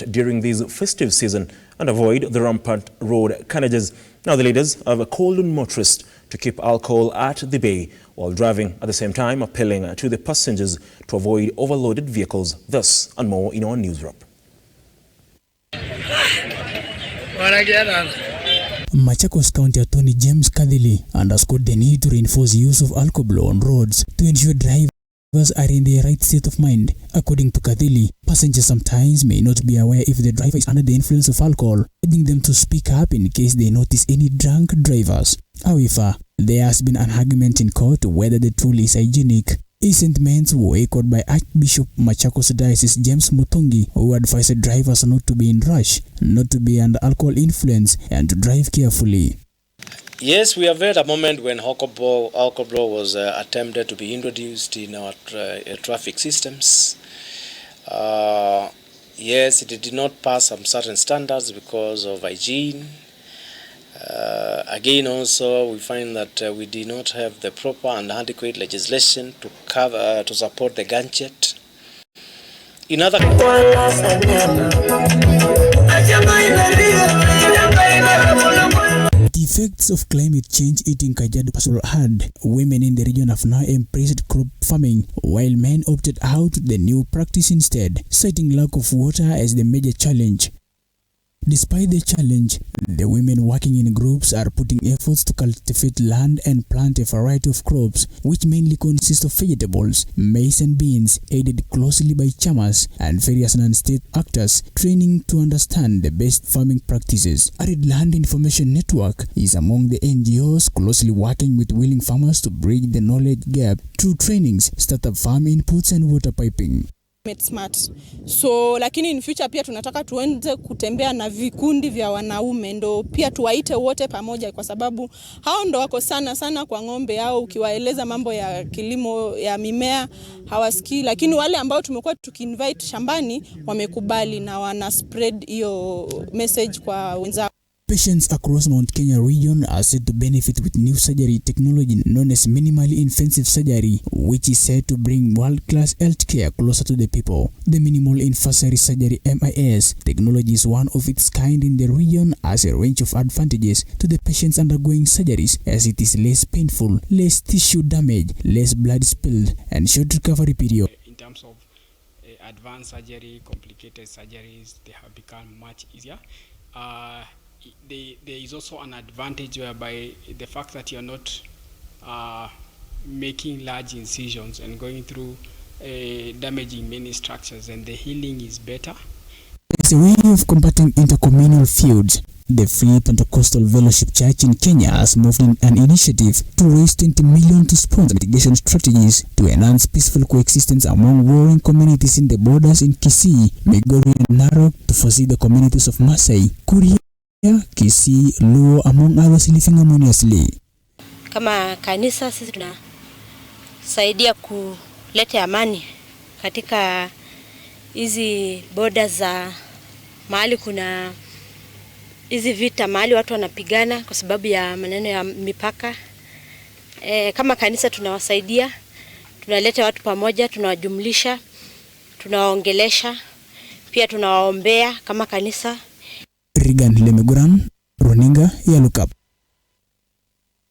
during this festive season and avoid the rampant road carnages. Now the leaders have called on motorists to keep alcohol at the bay while driving, at the same time appealing to the passengers to avoid overloaded vehicles. This and more in our news wrap. Machakos County Attorney James Kadhili underscored the need to reinforce use of alcohol on roads to ensure drivers are in the right state of mind. According to Kadhili, passengers sometimes may not be aware if the driver is under the influence of alcohol, urging them to speak up in case they notice any drunk drivers. However, there has been an argument in court whether the tool is hygienic. His sentiments were echoed by Archbishop Machakos Diocese James Mutungi, who advised drivers not to be in rush, not to be under alcohol influence, and to drive carefully. Yes, we have had a moment when alcohol was attempted to be introduced in our traffic systems. Yes, it did not pass some certain standards because of hygiene. Again, also we find that we did not have the proper and adequate legislation to support the gadget. In other The effects of climate change eating Kajiado pastoral hard. Women in the region have now embraced crop farming, while men opted out the new practice instead, citing lack of water as the major challenge. Despite the challenge, the women working in groups are putting efforts to cultivate land and plant a variety of crops, which mainly consist of vegetables, maize and beans, aided closely by chamas and various non-state actors, training to understand the best farming practices. Arid Land Information Network is among the NGOs closely working with willing farmers to bridge the knowledge gap through trainings, startup farm inputs and water piping. Smart. So lakini in future pia tunataka tuende kutembea na vikundi vya wanaume, ndo pia tuwaite wote pamoja, kwa sababu hao ndo wako sana kwa ng'ombe yao. Ukiwaeleza mambo ya kilimo ya mimea hawasikii, lakini wale ambao tumekuwa tukiinvite shambani wamekubali na wana spread hiyo message kwa wenzao. Patients across Mount Kenya region are said to benefit with new surgery technology known as minimally invasive surgery, which is said to bring world-class healthcare closer to the people. The minimal invasive surgery (MIS) technology is one of its kind in the region, as a range of advantages to the patients undergoing surgeries, as it is less painful, less tissue damage, less blood spilled, and short recovery period. In terms of advanced surgery, complicated surgeries, they have become much easier. There is also an advantage whereby the fact that you're not making large incisions and going through damaging many structures, and the healing is better. As a way of combating intercommunal feuds, the Free Pentecostal Fellowship Church in Kenya has moved in an initiative to raise 20 million to sponsor mitigation strategies to enhance peaceful coexistence among warring communities in the borders in Kisii, Migori and Narok, to foresee the communities of Masai, Kuria, Kisii, Luo, among others living harmoniously. Kama kanisa sisi tunasaidia kuleta amani katika hizi borders za mahali kuna hizi vita, mahali watu wanapigana kwa sababu ya maneno ya mipaka. Kama kanisa tunawasaidia, tunaleta watu pamoja, tunawajumlisha, tunawaongelesha, pia tunawaombea kama kanisa. Rigan Lemeguram, Runinga ya Look Up.